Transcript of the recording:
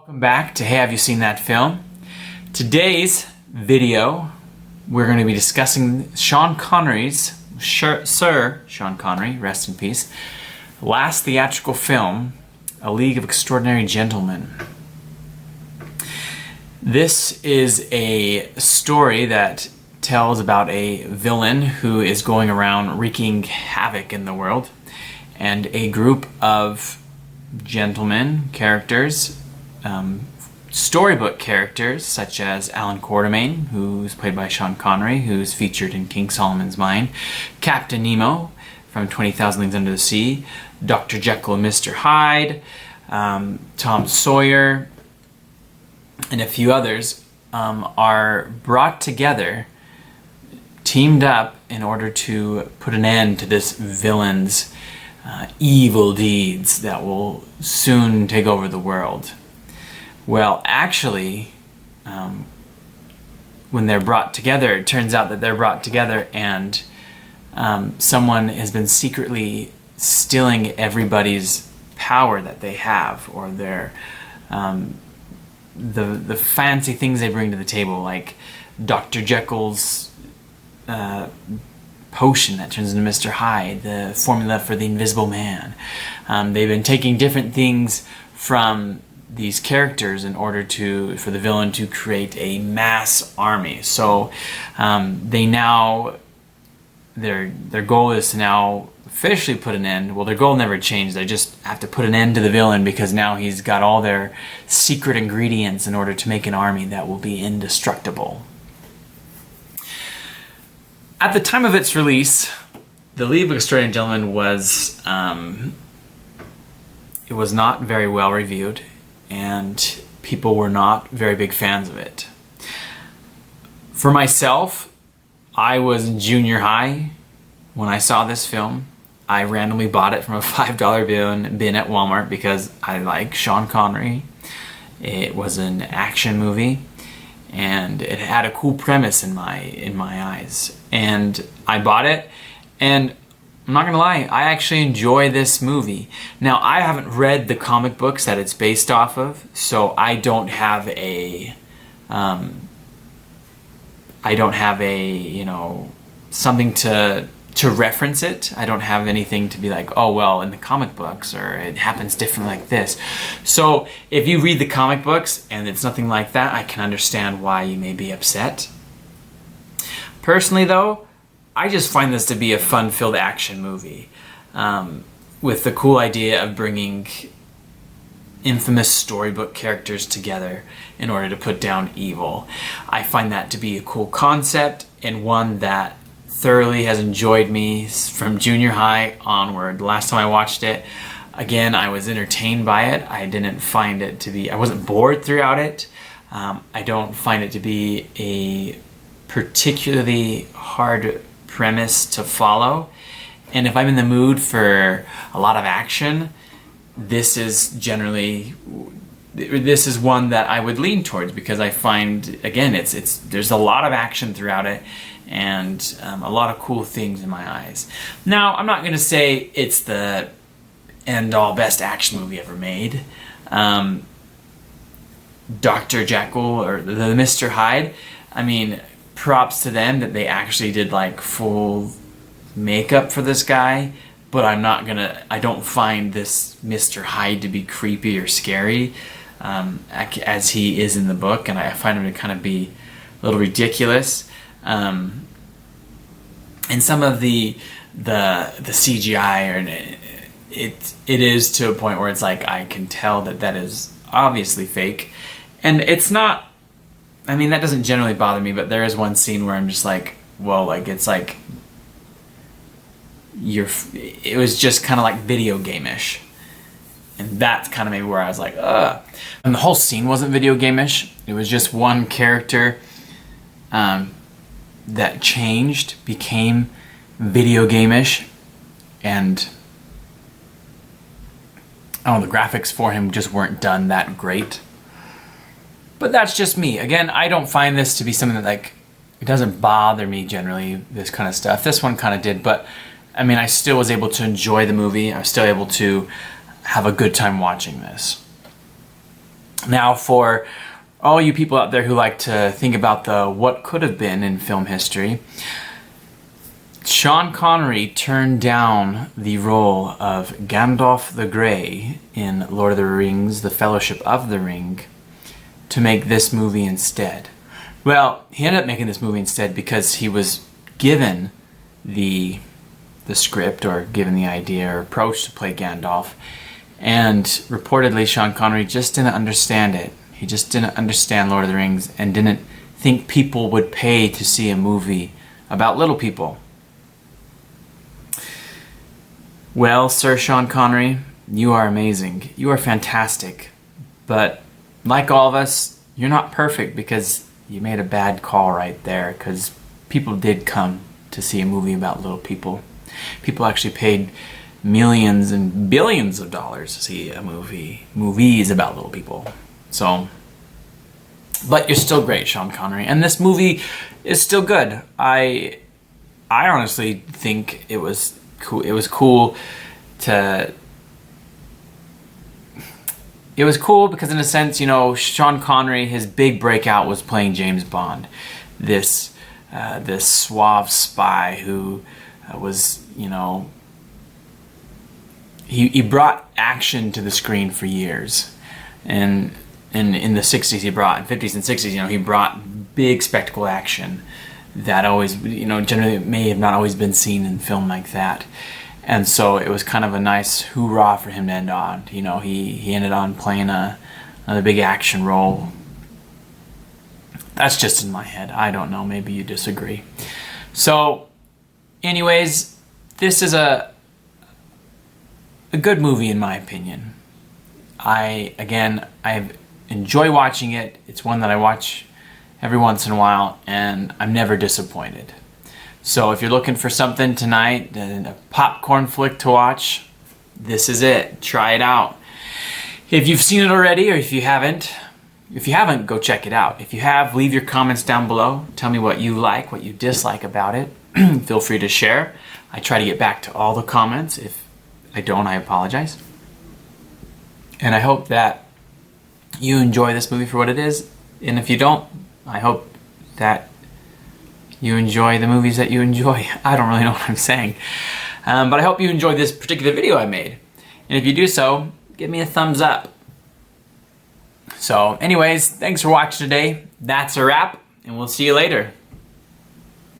Welcome back to Hey, Have You Seen That Film? Today's video, we're going to be discussing Sean Connery's, Sir Sean Connery, rest in peace, last theatrical film, A League of Extraordinary Gentlemen. This is a story that tells about a villain who is going around wreaking havoc in the world, and a group of gentlemen, characters, storybook characters such as Alan Quartermain, who's played by Sean Connery, who's featured in King Solomon's Mine, Captain Nemo from 20,000 Leagues Under the Sea, Dr. Jekyll and Mr. Hyde, Tom Sawyer, and a few others are brought together, teamed up in order to put an end to this villain's evil deeds that will soon take over the world. Well, actually, when they're brought together, it turns out that they're brought together and someone has been secretly stealing everybody's power that they have, or their the fancy things they bring to the table, like Dr. Jekyll's potion that turns into Mr. Hyde, the formula for the Invisible Man. They've been taking different things from these characters in order for the villain to create a mass army. So they now, their goal is to now officially put an end. Well, their goal never changed. They just have to put an end to the villain because now he's got all their secret ingredients in order to make an army that will be indestructible. At the time of its release, The League of Extraordinary Gentlemen was it was not very well reviewed, and people were not very big fans of it. For myself, I was in junior high when I saw this film. I randomly bought it from a $5 bin at Walmart because I like Sean Connery. It was an action movie, and it had a cool premise in my eyes. And I bought it, and I'm not gonna lie, I actually enjoy this movie. Now, I haven't read the comic books that it's based off of, so I don't have a you know, something to reference it. I don't have anything to be like, oh well, in the comic books, or it happens differently like this. So if you read the comic books and it's nothing like that, I can understand why you may be upset. Personally though, I just find this to be a fun-filled action movie with the cool idea of bringing infamous storybook characters together in order to put down evil. I find that to be a cool concept, and one that thoroughly has enjoyed me from junior high onward. The last time I watched it, again, I was entertained by it. I didn't find it to be, I wasn't bored throughout it. I don't find it to be a particularly hard premise to follow, and if I'm in the mood for a lot of action, this is one that I would lean towards, because I find, again, there's a lot of action throughout it, and a lot of cool things in my eyes. Now, I'm not going to say it's the end-all best action movie ever made. Dr. Jekyll or the Mr. Hyde, I mean, props to them that they actually did like full makeup for this guy, but I don't find this Mr. Hyde to be creepy or scary as he is in the book, and I find him to kind of be a little ridiculous. And some of the CGI, it is to a point where it's like I can tell that is obviously fake, and it's not. I mean, that doesn't generally bother me, but there is one scene where I'm just like, whoa, like it's like it was just kind of like video game-ish, and that's kind of maybe where I was like, ugh. And the whole scene wasn't video game-ish. It was just one character that changed, became video game-ish, and I don't know, the graphics for him just weren't done that great. But that's just me. Again, I don't find this to be something that, like, it doesn't bother me generally, this kind of stuff. This one kind of did, but I mean, I still was able to enjoy the movie. I was still able to have a good time watching this. Now, for all you people out there who like to think about the what could have been in film history, Sean Connery turned down the role of Gandalf the Grey in Lord of the Rings, The Fellowship of the Ring, to make this movie instead. Well, he ended up making this movie instead because he was given the script, or given the idea or approach to play Gandalf, and reportedly Sean Connery just didn't understand it. He just didn't understand Lord of the Rings and didn't think people would pay to see a movie about little people. Well, Sir Sean Connery, you are amazing. You are fantastic. But like all of us, you're not perfect because you made a bad call right there, because people did come to see a movie about little people. People actually paid millions and billions of dollars to see movies about little people. So, but you're still great, Sean Connery, and this movie is still good. I honestly think it was cool. It was cool because in a sense, you know, Sean Connery, his big breakout was playing James Bond, this suave spy who was, you know, he brought action to the screen for years, and in the 60s he brought, 50s and 60s, you know, he brought big spectacle action that always, you know, generally may have not always been seen in film like that. And so it was kind of a nice hoorah for him to end on. You know, he ended on playing another big action role. That's just in my head. I don't know. Maybe you disagree. So, anyways, this is a good movie in my opinion. I enjoy watching it. It's one that I watch every once in a while, and I'm never disappointed. So if you're looking for something tonight, a popcorn flick to watch, this is it. Try it out. If you've seen it already, or if you haven't, go check it out. If you have, leave your comments down below. Tell me what you like, what you dislike about it. Feel free to share. I try to get back to all the comments. If I don't, I apologize. And I hope that you enjoy this movie for what it is. And if you don't, I hope that you enjoy the movies that you enjoy. I don't really know what I'm saying. But I hope you enjoyed this particular video I made. And if you do so, give me a thumbs up. So anyways, thanks for watching today. That's a wrap, and we'll see you later.